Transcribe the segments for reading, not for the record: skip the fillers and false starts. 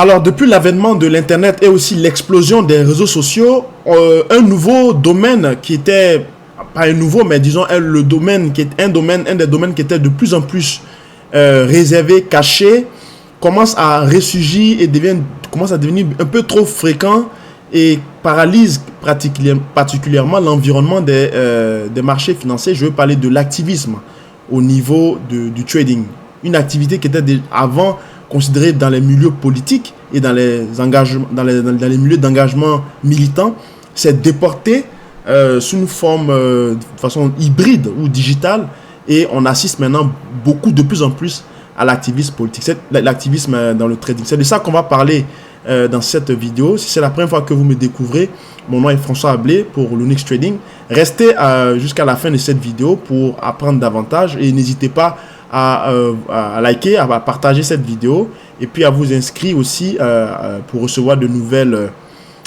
Alors, depuis l'avènement de l'Internet et aussi l'explosion des réseaux sociaux, un nouveau domaine qui était, pas un nouveau, mais disons le domaine qui est un des domaines qui était de plus en plus réservé, caché, commence à ressurgir et commence à devenir un peu trop fréquent et paralyse particulièrement l'environnement des marchés financiers. Je veux parler de l'activisme au niveau du trading. Une activité qui était avant considérée dans les milieux politiques et dans les milieux d'engagement militant, s'est déportée sous une forme de façon hybride ou digitale, et on assiste maintenant de plus en plus à l'activisme politique, l'activisme dans le trading. C'est de ça qu'on va parler dans cette vidéo. Si c'est la première fois que vous me découvrez, mon nom est François Ablé pour Lunix Trading. Restez jusqu'à la fin de cette vidéo pour apprendre davantage, et n'hésitez pas à liker, à partager cette vidéo, et puis à vous inscrire aussi pour recevoir de nouvelles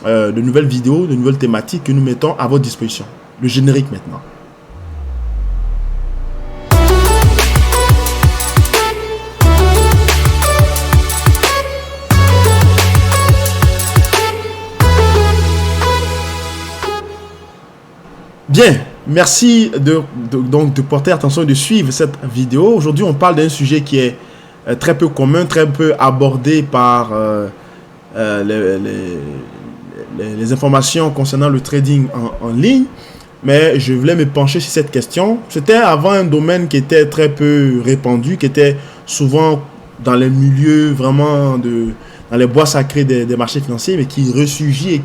vidéos, de nouvelles thématiques que nous mettons à votre disposition. Le générique maintenant. Bien, merci donc de porter attention et de suivre cette vidéo. Aujourd'hui, on parle d'un sujet qui est très peu commun, très peu abordé par les informations concernant le trading en ligne. Mais je voulais me pencher sur cette question. C'était avant un domaine qui était très peu répandu, qui était souvent dans les milieux vraiment dans les bois sacrés des marchés financiers, mais qui ressurgit et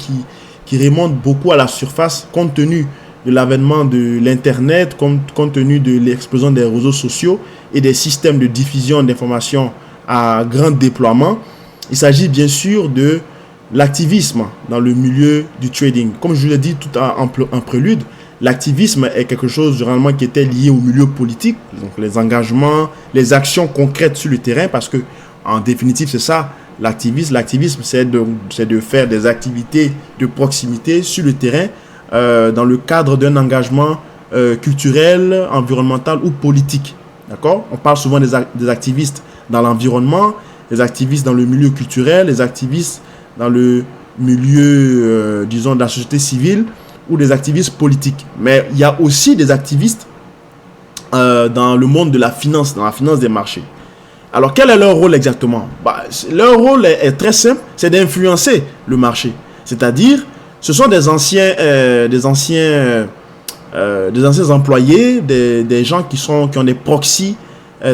qui remonte beaucoup à la surface compte tenu de l'avènement de l'Internet, compte tenu de l'explosion des réseaux sociaux et des systèmes de diffusion d'informations à grand déploiement. Il s'agit bien sûr de l'activisme dans le milieu du trading. Comme je vous l'ai dit tout en prélude, l'activisme est quelque chose généralement qui était lié au milieu politique, donc les engagements, les actions concrètes sur le terrain, parce que en définitive c'est ça l'activisme. L'activisme c'est de faire des activités de proximité sur le terrain, dans le cadre d'un engagement culturel, environnemental ou politique. D'accord? On parle souvent des activistes dans l'environnement, des activistes dans le milieu culturel, des activistes dans le milieu, disons, de la société civile, ou des activistes politiques. Mais il y a aussi des activistes dans le monde de la finance, dans la finance des marchés. Alors, quel est leur rôle exactement? Leur rôle est très simple, c'est d'influencer le marché. C'est-à-dire, ce sont des anciens employés, des gens qui ont des proxys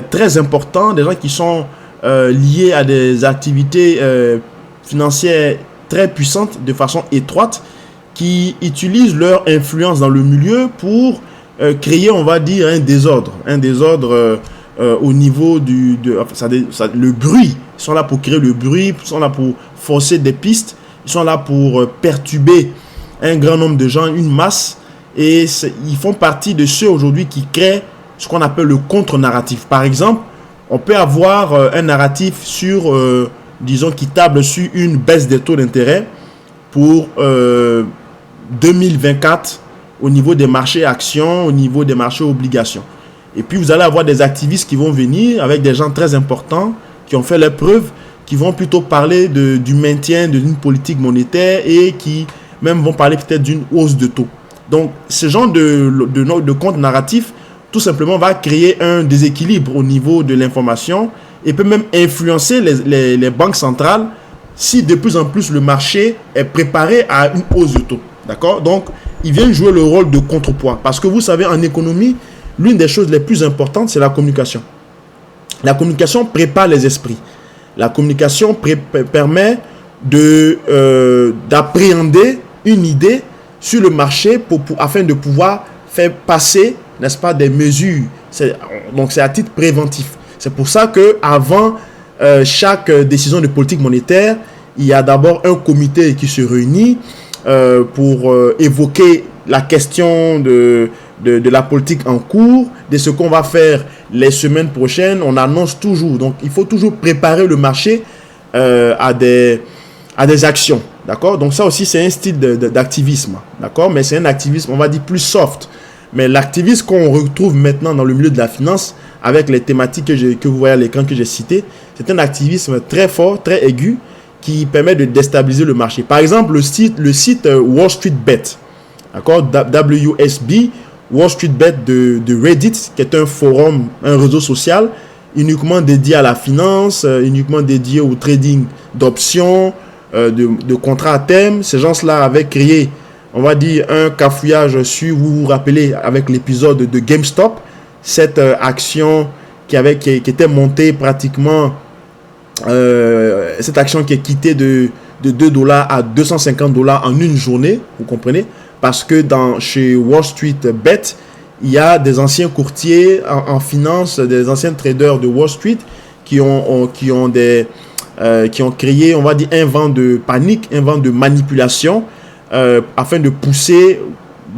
très importants, des gens qui sont liés à des activités financières très puissantes de façon étroite, qui utilisent leur influence dans le milieu pour créer, on va dire, un désordre au niveau le bruit. Ils sont là pour créer le bruit, ils sont là pour forcer des pistes, ils sont là pour perturber un grand nombre de gens, une masse, et ils font partie de ceux aujourd'hui qui créent ce qu'on appelle le contre-narratif. Par exemple, on peut avoir un narratif disons, qui table sur une baisse des taux d'intérêt pour 2024 au niveau des marchés actions, au niveau des marchés obligations. Et puis, vous allez avoir des activistes qui vont venir avec des gens très importants qui ont fait leurs preuves, qui vont plutôt parler du maintien d'une politique monétaire et qui même vont parler peut-être d'une hausse de taux. Donc, ce genre de compte narratif, tout simplement, va créer un déséquilibre au niveau de l'information et peut même influencer les banques centrales si de plus en plus le marché est préparé à une hausse de taux. D'accord? Donc, ils viennent jouer le rôle de contrepoids. Parce que vous savez, en économie, l'une des choses les plus importantes, c'est la communication. La communication prépare les esprits. La communication permet d'appréhender une idée sur le marché afin de pouvoir faire passer, n'est-ce pas, des mesures. Donc, c'est à titre préventif. C'est pour ça qu'avant chaque décision de politique monétaire, il y a d'abord un comité qui se réunit pour évoquer la question de la politique en cours, de ce qu'on va faire les semaines prochaines. On annonce toujours. Donc, il faut toujours préparer le marché à des actions. D'accord? Donc, ça aussi, c'est un style d'activisme. D'accord? Mais c'est un activisme, on va dire, plus soft. Mais l'activisme qu'on retrouve maintenant dans le milieu de la finance, avec les thématiques que vous voyez à l'écran que j'ai citées, c'est un activisme très fort, très aigu, qui permet de déstabiliser le marché. Par exemple, le site Wall Street Bet, d'accord, WSB, Wall Street Bet de Reddit, qui est un forum, un réseau social uniquement dédié à la finance, uniquement dédié au trading d'options, de contrats à terme. Ces gens-là avaient créé, on va dire, un cafouillage sur, vous vous rappelez, avec l'épisode de GameStop, cette action qui était montée pratiquement, cette action qui est quittée de $2 à $250 en une journée, vous comprenez? Parce que chez Wall Street Bet, il y a des anciens courtiers en finance, des anciens traders de Wall Street qui ont créé, on va dire, un vent de panique, un vent de manipulation afin de pousser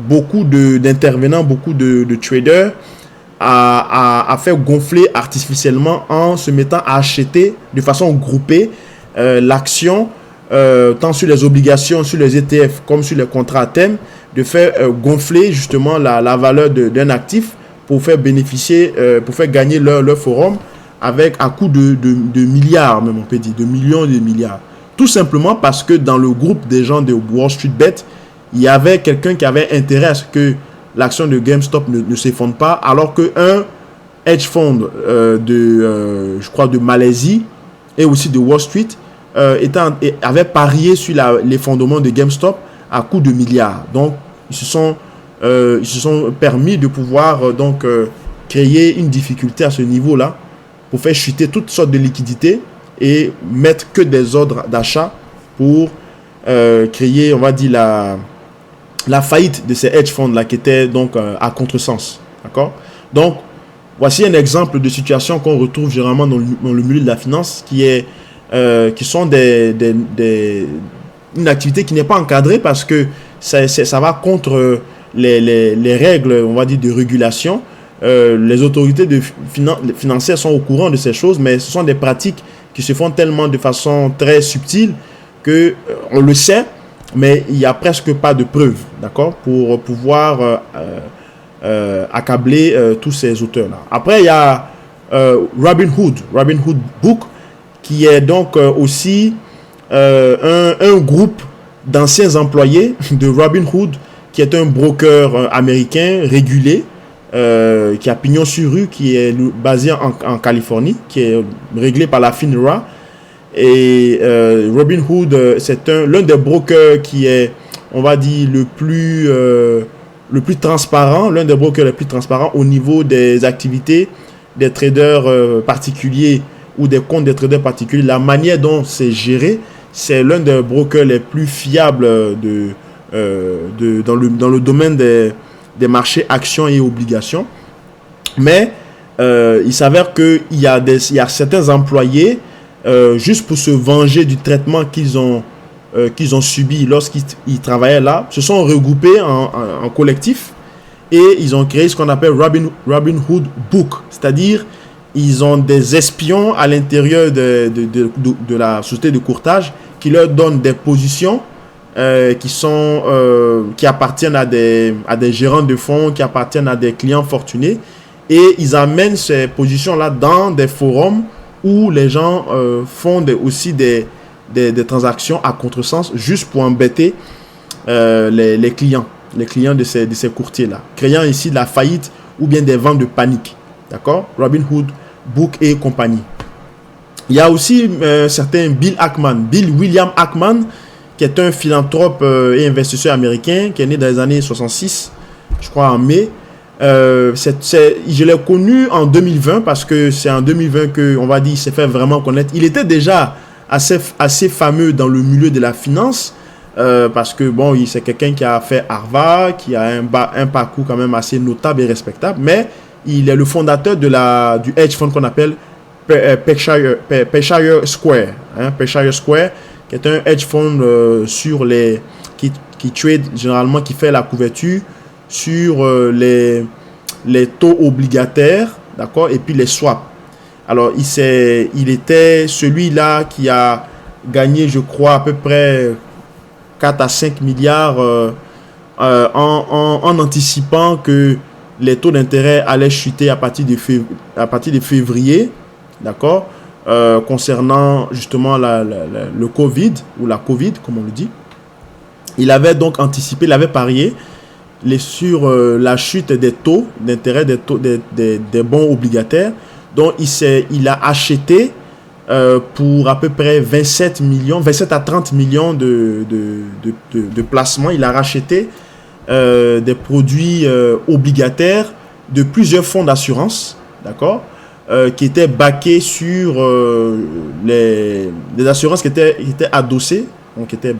beaucoup d'intervenants, beaucoup de traders à faire gonfler artificiellement en se mettant à acheter de façon groupée l'action, tant sur les obligations, sur les ETF comme sur les contrats à terme, de faire gonfler justement la valeur d'un actif pour faire bénéficier, pour faire gagner leur forum à coût de milliards, même on peut dire, de millions et de milliards. Tout simplement parce que dans le groupe des gens de Wall Street Bet, il y avait quelqu'un qui avait intérêt à ce que l'action de GameStop ne s'effondre pas, alors qu'un hedge fund je crois de Malaisie et aussi de Wall Street avait parié sur l'effondrement de GameStop à coût de milliards. Donc, ils se sont permis de pouvoir créer une difficulté à ce niveau-là pour faire chuter toutes sortes de liquidités et mettre que des ordres d'achat pour créer, on va dire, la faillite de ces hedge funds là qui étaient donc à contresens. D'accord? Donc, voici un exemple de situation qu'on retrouve généralement dans le milieu de la finance qui sont une activité qui n'est pas encadrée parce que ça va contre les règles, on va dire, de régulation. Les autorités financières sont au courant de ces choses, mais ce sont des pratiques qui se font tellement de façon très subtile que on le sait, mais il n'y a presque pas de preuves, d'accord, pour pouvoir accabler tous ces auteurs-là. Après, il y a Robinhood Book, qui est donc aussi un groupe d'anciens employés de Robinhood, qui est un broker américain régulé, qui a pignon sur rue, qui est basé en Californie, qui est réglé par la FINRA. Et Robinhood, c'est l'un des brokers qui est, on va dire, le plus transparent, l'un des brokers les plus transparents au niveau des activités des traders particuliers ou des comptes des traders particuliers. La manière dont c'est géré, c'est l'un des brokers les plus fiables dans le domaine des marchés actions et obligations. Mais il s'avère qu'il y a certains employés, juste pour se venger du traitement qu'ils ont subi lorsqu'ils travaillaient là, se sont regroupés en collectif et ils ont créé ce qu'on appelle Robinhood Book, c'est-à-dire ils ont des espions à l'intérieur de la société de courtage qui leur donnent des positions qui appartiennent à des gérants de fonds, qui appartiennent à des clients fortunés, et ils amènent ces positions-là dans des forums où les gens font aussi des transactions à contresens juste pour embêter les clients de ces courtiers-là, créant ici la faillite ou bien des ventes de panique. D'accord? Robinhood Book et compagnie. Il y a aussi un certain Bill William Ackman, qui est un philanthrope et investisseur américain, qui est né dans les années 66, je crois en mai. Je l'ai connu en 2020 parce que c'est en 2020 que, on va dire, il s'est fait vraiment connaître. Il était déjà assez fameux dans le milieu de la finance parce que bon, c'est quelqu'un qui a fait Harvard, qui a un parcours quand même assez notable et respectable, mais il est le fondateur du hedge fund qu'on appelle Berkshire Square, Berkshire Square, qui est un hedge fund qui trade généralement, qui fait la couverture sur les taux obligataires, d'accord, et puis les swaps. Alors, il était celui-là qui a gagné, je crois, à peu près 4 à 5 milliards en anticipant que les taux d'intérêt allaient chuter à partir de février, d'accord, concernant justement le Covid, ou la Covid, comme on le dit. Il avait donc anticipé, il avait parié sur la chute des taux d'intérêt des bons obligataires. Donc, il a acheté pour à peu près 27 à 30 millions de placements. Il a racheté des produits obligataires de plusieurs fonds d'assurance, d'accord, qui étaient backés sur les assurances qui étaient adossées, donc qui étaient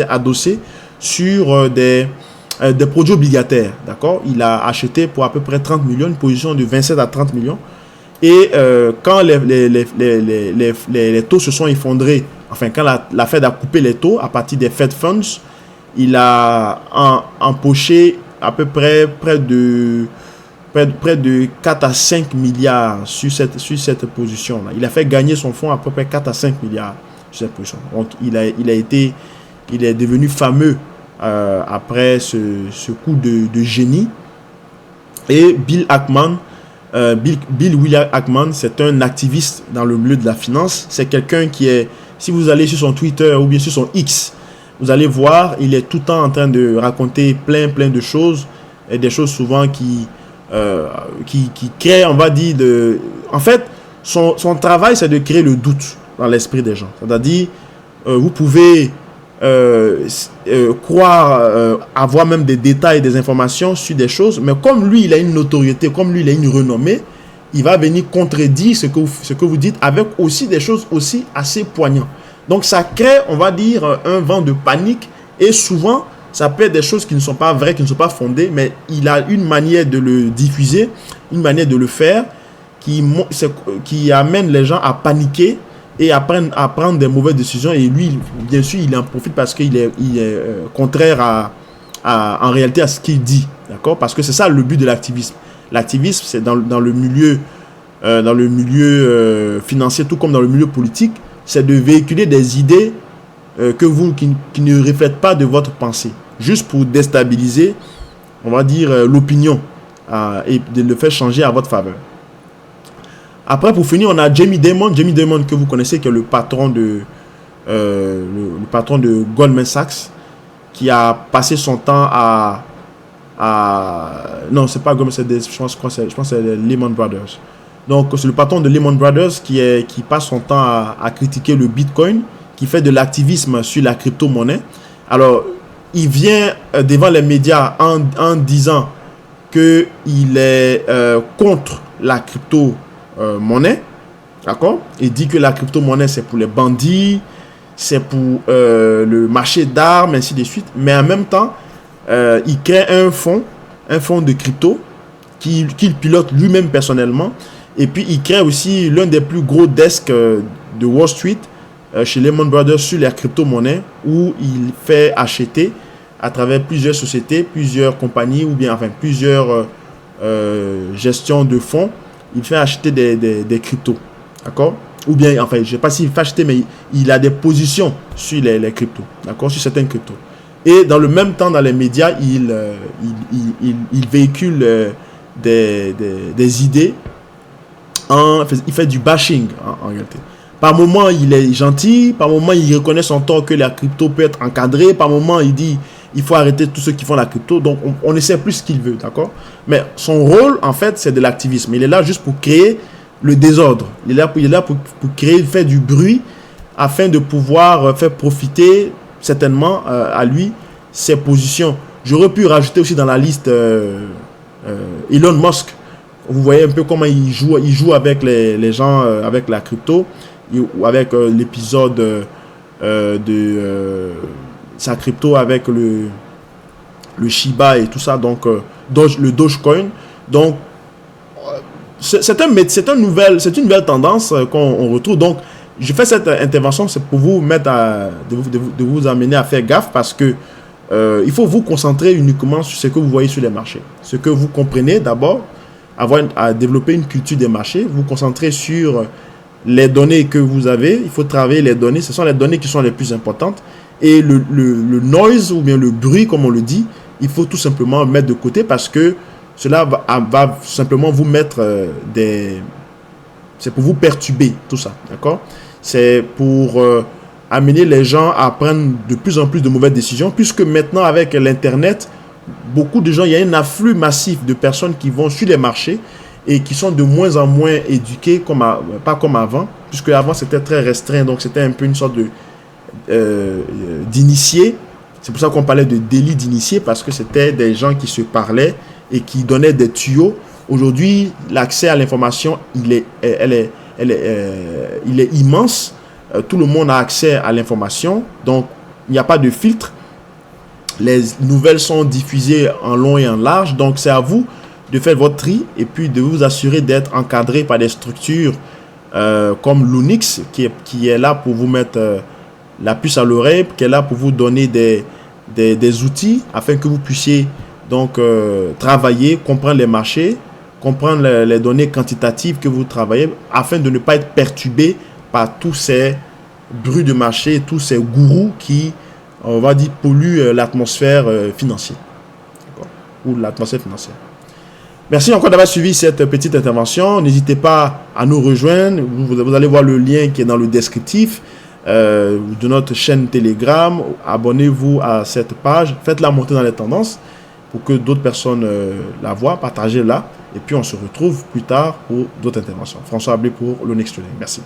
adossées sur des produits obligataires, d'accord. Il a acheté pour à peu près 30 millions, une position de 27 à 30 millions. Et quand les taux se sont effondrés, enfin quand la Fed a coupé les taux à partir des Fed Funds, il a empoché à peu près près de 4 à 5 milliards sur cette position-là. Il a fait gagner son fonds à peu près 4 à 5 milliards sur cette position. Donc il est devenu fameux après ce coup de génie. Et Bill William Ackman, c'est un activiste dans le milieu de la finance. C'est quelqu'un qui est, si vous allez sur son Twitter ou bien sur son X, vous allez voir, il est tout le temps en train de raconter plein de choses, et des choses souvent qui créent, on va dire, en fait, son travail, c'est de créer le doute dans l'esprit des gens. C'est-à-dire, vous pouvez croire avoir même des détails, des informations sur des choses, mais comme lui, il a une notoriété, comme lui, il a une renommée, il va venir contredire ce que vous dites avec aussi des choses aussi assez poignantes. Donc, ça crée, on va dire, un vent de panique, et souvent, ça peut être des choses qui ne sont pas vraies, qui ne sont pas fondées, mais il a une manière de le diffuser, une manière de le faire qui amène les gens à paniquer et à prendre des mauvaises décisions. Et lui, bien sûr, il en profite parce qu'il est contraire en réalité à ce qu'il dit. D'accord? Parce que c'est ça le but de l'activisme. L'activisme, c'est dans le milieu financier, tout comme dans le milieu politique, c'est de véhiculer des idées qui ne reflètent pas de votre pensée, juste pour déstabiliser, on va dire, l'opinion et de le faire changer à votre faveur. Après, pour finir, on a Jamie Dimon que vous connaissez, qui est le patron de Goldman Sachs, qui a passé son temps non, c'est pas Goldman Sachs, je pense que c'est Lehman Brothers. Donc, c'est le patron de Lehman Brothers qui passe son temps à critiquer le Bitcoin, qui fait de l'activisme sur la crypto-monnaie. Alors, il vient devant les médias en disant qu'il est contre la crypto-monnaie. D'accord? Il dit que la crypto-monnaie, c'est pour les bandits, c'est pour le marché d'armes, ainsi de suite. Mais en même temps, il crée un fonds de crypto qu'il pilote lui-même personnellement. Et puis, il crée aussi l'un des plus gros desks de Wall Street chez Lehman Brothers sur les crypto-monnaies, où il fait acheter à travers plusieurs sociétés, plusieurs compagnies, ou bien enfin plusieurs gestions de fonds. Il fait acheter des cryptos. D'accord? Ou bien, enfin, je ne sais pas s'il fait acheter, mais il a des positions sur les cryptos. D'accord? Sur certains cryptos. Et dans le même temps, dans les médias, il véhicule des idées. Il fait du bashing en réalité. Par moment, il est gentil. Par moment, il reconnaît son tort que la crypto peut être encadrée. Par moment, il dit il faut arrêter tous ceux qui font la crypto. Donc, on ne sait plus ce qu'il veut. D'accord? Mais son rôle, en fait, c'est de l'activisme. Il est là juste pour créer le désordre. Il est là pour créer, faire du bruit afin de pouvoir faire profiter certainement à lui ses positions. J'aurais pu rajouter aussi dans la liste Elon Musk. Vous voyez un peu comment il joue avec les gens, avec la crypto, ou avec l'épisode de sa crypto avec le Shiba et tout ça, donc le Dogecoin. Donc c'est une nouvelle tendance qu'on retrouve. Donc je fais cette intervention, c'est pour vous mettre de vous amener à faire gaffe, parce que il faut vous concentrer uniquement sur ce que vous voyez sur les marchés, ce que vous comprenez d'abord, à développer une culture des marchés, vous concentrer sur les données que vous avez. Il faut travailler les données, ce sont les données qui sont les plus importantes, et le noise, ou bien le bruit comme on le dit, il faut tout simplement mettre de côté, parce que cela va simplement vous mettre C'est pour vous perturber, tout ça, d'accord? C'est pour amener les gens à prendre de plus en plus de mauvaises décisions, puisque maintenant, avec l'Internet, beaucoup de gens, il y a un afflux massif de personnes qui vont sur les marchés et qui sont de moins en moins éduqués, pas comme avant, puisque avant c'était très restreint, donc c'était un peu une sorte d'initié. C'est pour ça qu'on parlait de délit d'initié, parce que c'était des gens qui se parlaient et qui donnaient des tuyaux. Aujourd'hui, l'accès à l'information, il est immense. Tout le monde a accès à l'information, donc il n'y a pas de filtre. Les nouvelles sont diffusées en long et en large, donc c'est à vous de faire votre tri et puis de vous assurer d'être encadré par des structures comme l'UNIX qui est là pour vous mettre la puce à l'oreille, qui est là pour vous donner des outils afin que vous puissiez donc travailler, comprendre les marchés, comprendre les données quantitatives que vous travaillez afin de ne pas être perturbé par tous ces bruits de marché, tous ces gourous qui, on va dire, polluent l'atmosphère financière ou l'atmosphère financière. Merci encore d'avoir suivi cette petite intervention. N'hésitez pas à nous rejoindre. Vous allez voir le lien qui est dans le descriptif de notre chaîne Telegram. Abonnez-vous à cette page. Faites-la monter dans les tendances pour que d'autres personnes la voient. Partagez-la. Et puis, on se retrouve plus tard pour d'autres interventions. François Ablé pour l'Onyx Trading. Merci.